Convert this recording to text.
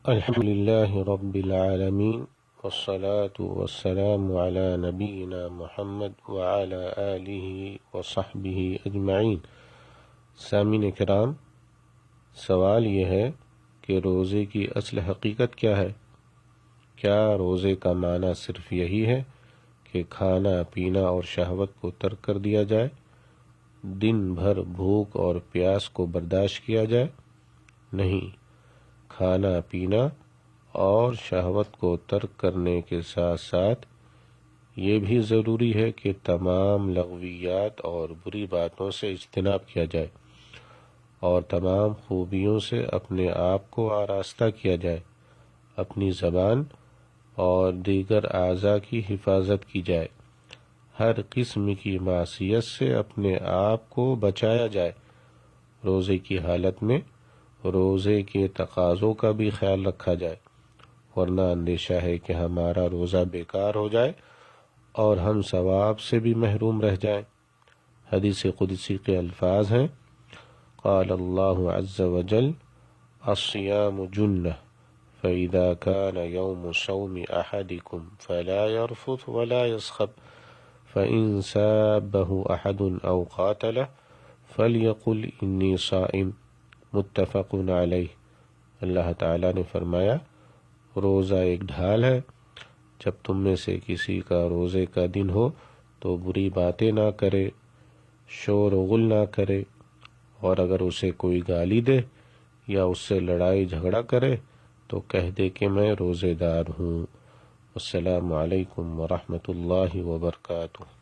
الحمد لله رب العالمين والصلاة والسلام على نبينا محمد وعلى آله وصحبه اجمعین۔ سامعین کرام، سوال یہ ہے کہ روزے کی اصل حقیقت کیا ہے؟ کیا روزے کا معنی صرف یہی ہے کہ کھانا پینا اور شہوت کو ترک کر دیا جائے، دن بھر بھوک اور پیاس کو برداشت کیا جائے؟ نہیں، کھانا پینا اور شہوت کو ترک کرنے کے ساتھ ساتھ یہ بھی ضروری ہے کہ تمام لغویات اور بری باتوں سے اجتناب کیا جائے اور تمام خوبیوں سے اپنے آپ کو آراستہ کیا جائے، اپنی زبان اور دیگر اعضاء کی حفاظت کی جائے، ہر قسم کی معصیت سے اپنے آپ کو بچایا جائے۔ روزے کی حالت میں روزے کے تقاضوں کا بھی خیال رکھا جائے، ورنہ اندیشہ ہے کہ ہمارا روزہ بیکار ہو جائے اور ہم ثواب سے بھی محروم رہ جائیں۔ حدیث قدسی کے الفاظ ہیں، قال اللہ عز وجل الصیام جنہ فإذا كان يوم صوم أحدكم فلا يرفث ولا يصخب فإن سابه أحد أو قاتله فليقل إني صائم، متفق علیہ۔ اللہ تعالیٰ نے فرمایا، روزہ ایک ڈھال ہے، جب تم میں سے کسی کا روزے کا دن ہو تو بری باتیں نہ کرے، شور و غل نہ کرے، اور اگر اسے کوئی گالی دے یا اس سے لڑائی جھگڑا کرے تو کہہ دے کہ میں روزے دار ہوں۔ السلام علیکم ورحمۃ اللہ وبرکاتہ۔